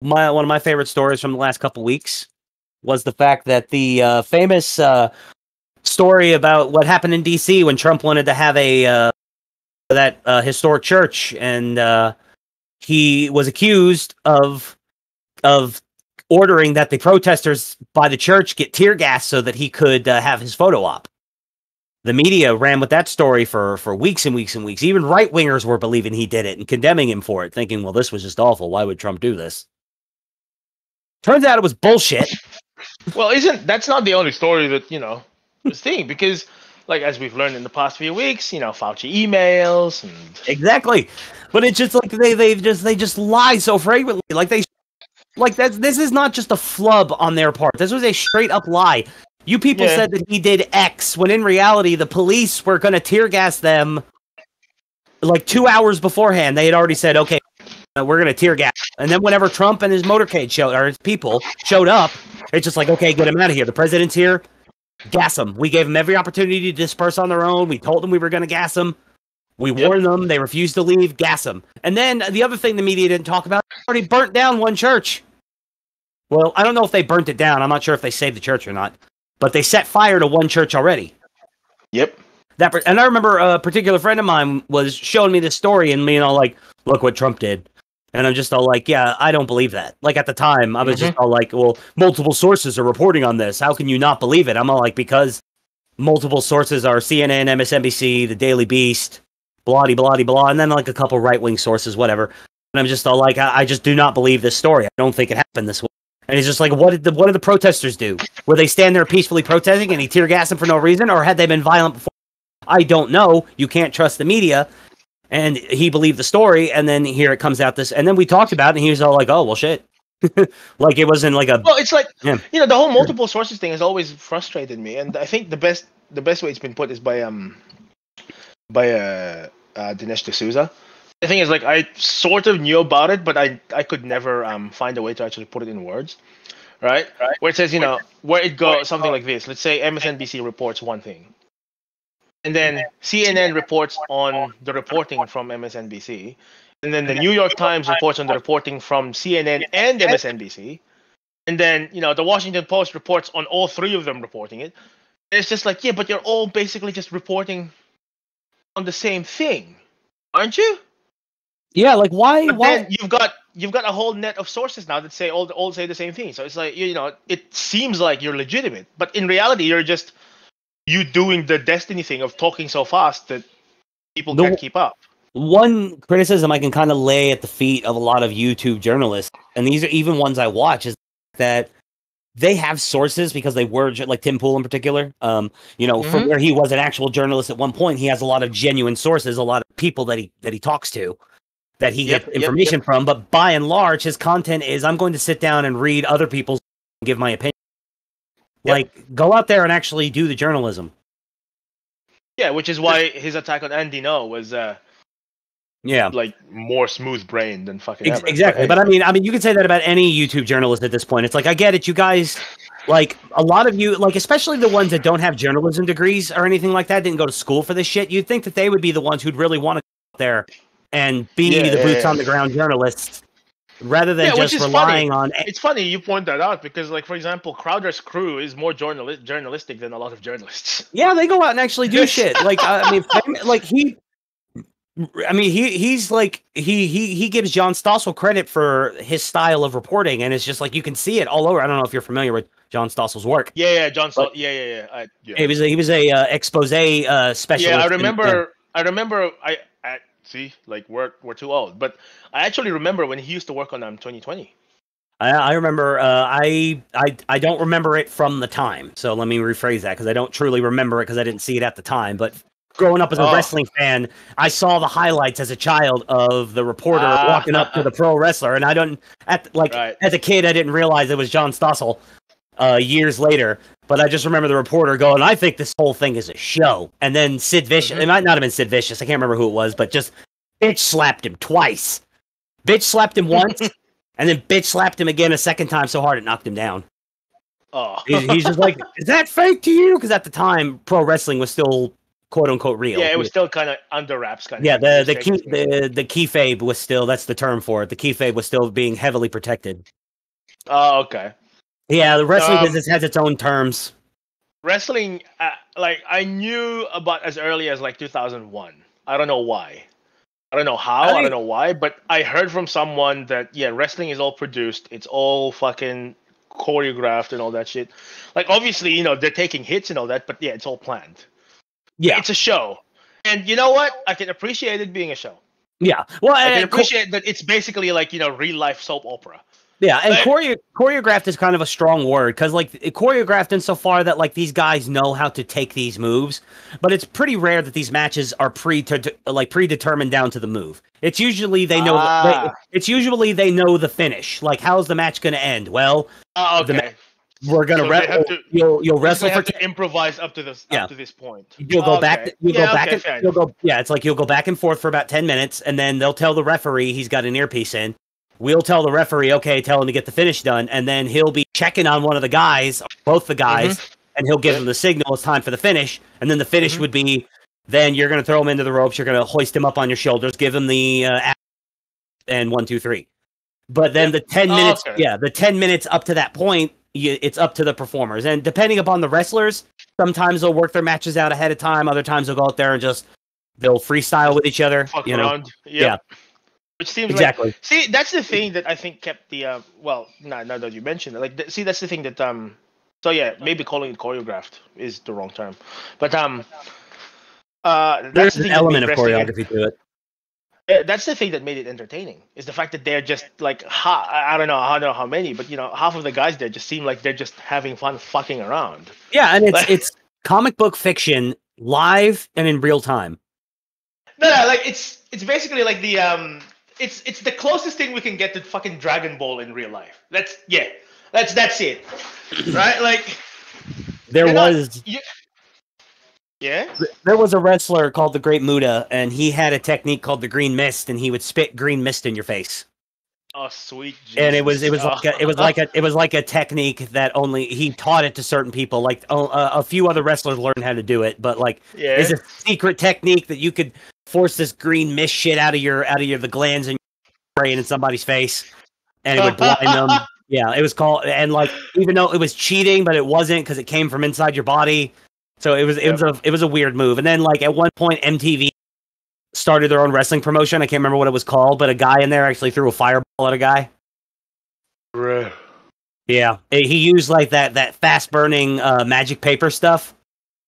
one of my favorite stories from the last couple weeks was the fact that the famous story about what happened in D.C. when Trump wanted to have a historic church, and he was accused of ordering that the protesters by the church get tear gas so that he could have his photo op. The media ran with that story for weeks and weeks and weeks. Even right-wingers were believing he did it and condemning him for it, thinking, well, this was just awful. Why would Trump do this? Turns out it was bullshit. Well, that's not the only story that, was thing, because, like, as we've learned in the past few weeks, Fauci emails and... Exactly. But it's just like they just lie so frequently. This is not just a flub on their part. This was a straight up lie. You people said that he did X, when in reality the police were going to tear gas them like 2 hours beforehand. They had already said, okay, we're going to tear gas. And then whenever Trump and his motorcade his people showed up, it's just like, okay, get him out of here. The president's here. Gas them. We gave them every opportunity to disperse on their own. We told them we were going to gas them. We warned them. They refused to leave. Gas them. And then the other thing the media didn't talk about, already burnt down one church. Well, I don't know if they burnt it down. I'm not sure if they saved the church or not. But they set fire to one church already. Yep. And I remember a particular friend of mine was showing me this story and like, look what Trump did. And I'm just all like, yeah, I don't believe that. Like at the time, I was just all like, well, multiple sources are reporting on this. How can you not believe it? I'm all like, because multiple sources are CNN, MSNBC, The Daily Beast, blah, blah, blah, blah, and then like a couple right-wing sources, whatever. And I'm just all like, I just do not believe this story. I don't think it happened this way. And he's just like, what did the protesters do? Were they stand there peacefully protesting and he tear gassed them for no reason? Or had they been violent before? I don't know. You can't trust the media. And he believed the story. And then here it comes out this. And then we talked about it and he was all like, oh, well, shit. Like it wasn't like a... Well, it's like, the whole multiple sources thing has always frustrated me. And I think the best way it's been put is by Dinesh D'Souza. The thing is, like, I sort of knew about it, but I could never find a way to actually put it in words, right? Where it says, where it goes, something like this. Let's say MSNBC reports one thing, and then CNN reports on the reporting from MSNBC, and then the New York Times reports on the reporting from CNN and MSNBC, and then, the Washington Post reports on all three of them reporting it. And it's just like, yeah, but you're all basically just reporting on the same thing, aren't you? Yeah, like why? Then you've got a whole net of sources now that say all say the same thing. So it's like it seems like you're legitimate, but in reality, you're just doing the Destiny thing of talking so fast that people can't keep up. One criticism I can kind of lay at the feet of a lot of YouTube journalists, and these are even ones I watch, is that they have sources because they were like Tim Pool in particular. From where he was an actual journalist at one point, he has a lot of genuine sources, a lot of people that he talks to, that he gets information from, but by and large, his content is, I'm going to sit down and read other people's and give my opinion. Like, go out there and actually do the journalism. Yeah, which is why his attack on Andy No was, like, more smooth-brained than fucking ever. Exactly, but I mean, you can say that about any YouTube journalist at this point. It's like, I get it, you guys, like, a lot of you, like, especially the ones that don't have journalism degrees or anything like that, didn't go to school for this shit, you'd think that they would be the ones who'd really want to go out there and be the boots on the ground journalists, rather than just relying on. It's funny you point that out because, like, for example, Crowder's Crew is more journalistic than a lot of journalists. Yeah, they go out and actually do shit. Like, he gives John Stossel credit for his style of reporting, and it's just like you can see it all over. I don't know if you're familiar with John Stossel's work. John Stossel. He was a expose specialist. Yeah, I remember. See, like we're too old, but I actually remember when he used to work on 2020. I remember. I don't remember it from the time, so let me rephrase that because I don't truly remember it because I didn't see it at the time. But growing up as a wrestling fan, I saw the highlights as a child of the reporter walking up to the pro wrestler, and as a kid, I didn't realize it was John Stossel. Years later, but I just remember the reporter going, I think this whole thing is a show. And then Sid Vicious, it might not have been Sid Vicious, I can't remember who it was, but just bitch slapped him twice. Bitch slapped him once, and then bitch slapped him again a second time so hard it knocked him down. Oh. He's just like, is that fake to you? Because at the time, pro wrestling was still quote unquote real. Yeah, it was still kind of under wraps, kind Yeah, of thing. the keyfabe was still, that's the term for it. The keyfabe was still being heavily protected. Oh, okay. Yeah, the wrestling business has its own terms. Wrestling, like I knew about as early as like 2001. I don't know why. I don't know how. I don't know why. But I heard from someone that wrestling is all produced. It's all fucking choreographed and all that shit. Like obviously, you know, they're taking hits and all that, but yeah, it's all planned. Yeah, it's a show, and you know what? I can appreciate it being a show. Yeah, well, I can appreciate that it's basically like, you know, real life soap opera. Yeah, and choreographed is kind of a strong word, because like choreographed insofar that like these guys know how to take these moves, but it's pretty rare that these matches are predetermined down to the move. It's usually they know. They know the finish. Like, how's the match going to end? Well, okay. We're gonna wrestle. You'll wrestle for to improvise up to this point. You'll go back. You'll go back. It's like you'll go back and forth for about 10 minutes, and then they'll tell the referee he's got an earpiece in. We'll tell the referee, okay, tell him to get the finish done, and then he'll be checking on one of the guys, both the guys, and he'll give them the signal it's time for the finish, and then the finish would be, then you're going to throw him into the ropes, you're going to hoist him up on your shoulders, give him the and 1, 2, 3. But then the 10 minutes, the 10 minutes up to that point, it's up to the performers, and depending upon the wrestlers, sometimes they'll work their matches out ahead of time, other times they'll go out there and they'll freestyle with each other. Fuck around. Yeah. Which seems exactly. See, that's the thing that I think kept the now that you mentioned it, like see, that's the thing that so yeah, maybe calling it choreographed is the wrong term, but there's an element of choreography to it. That's the thing that made it entertaining, is the fact that they're just like I don't know how many, but you know, half of the guys there just seem like they're just having fun fucking around. Yeah, and it's comic book fiction live and in real time. No, like it's basically like the it's the closest thing we can get to fucking Dragon Ball in real life. That's it, right? Like there was there was a wrestler called the Great Muda, and he had a technique called the Green Mist, and he would spit green mist in your face. Oh, sweet Jesus. And it was like a technique that only he taught it to certain people. Like a few other wrestlers learned how to do it, but like it's a secret technique that you could force this green mist shit out of the glands and brain in somebody's face, and it would blind them. Yeah, it was called, and like even though it was cheating, but it wasn't, because it came from inside your body. So it was a weird move. And then like at one point MTV started their own wrestling promotion. I can't remember what it was called, but a guy in there actually threw a fireball at a guy. Right. Yeah, he used like that fast burning magic paper stuff.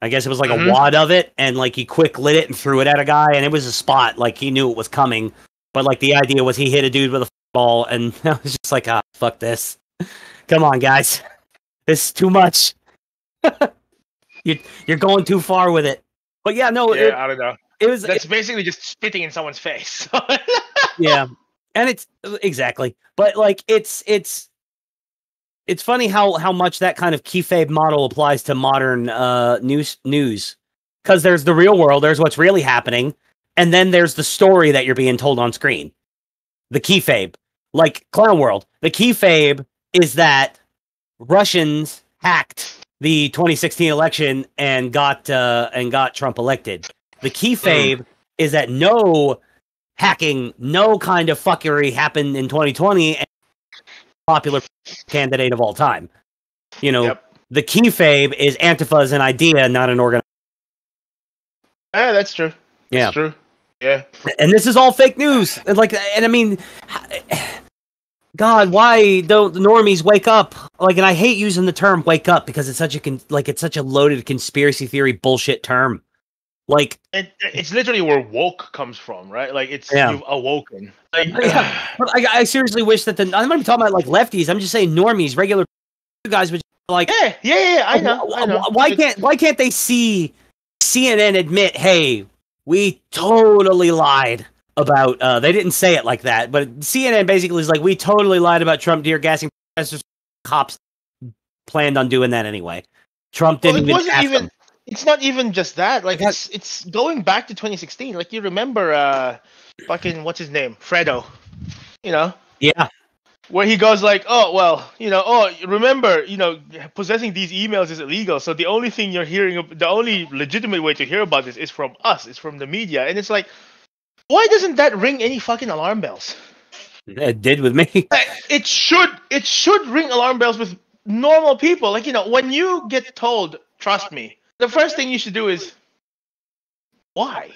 I guess it was like a wad of it, and like he quick lit it and threw it at a guy, and it was a spot. Like he knew it was coming, but like the idea was he hit a dude with a ball, and I was just like, fuck this. Come on, guys, this is too much. You're going too far with it. But yeah, no, I don't know. That's It's basically just spitting in someone's face. Yeah, and it's exactly, but like it's funny how much that kind of keyfabe model applies to modern news, because there's the real world, there's what's really happening, and then there's the story that you're being told on screen. The keyfabe, like Clown World, the keyfabe is that Russians hacked the 2016 election and got Trump elected. The keyfabe is that no hacking, no kind of fuckery happened in 2020, and popular candidate of all time. You know, the keyfabe is Antifa as an idea, not an organization. Yeah, that's true. Yeah, that's true. Yeah, and this is all fake news. And I mean, God, why don't the normies wake up? Like, and I hate using the term "wake up" because it's such a loaded conspiracy theory bullshit term. Like, it's literally where woke comes from, right? Like, it's you've awoken. Like, but I seriously wish that I'm not even talking about like lefties. I'm just saying normies, regular guys, would like, I know. Why can't they see CNN admit, hey, we totally lied about? They didn't say it like that, but CNN basically is like, we totally lied about Trump tear gassing protesters. Cops planned on doing that anyway. Trump didn't even ask them. It's not even just that. Like, it's going back to 2016. Like, you remember fucking what's his name, Fredo? You know? Yeah. where he goes like, oh well, remember, possessing these emails is illegal. So the only thing you're hearing, the only legitimate way to hear about this is from us, it's from the media, and it's like, why doesn't that ring any fucking alarm bells? It did with me. It should ring alarm bells with normal people. Like, when you get told, trust me, the first thing you should do is, why?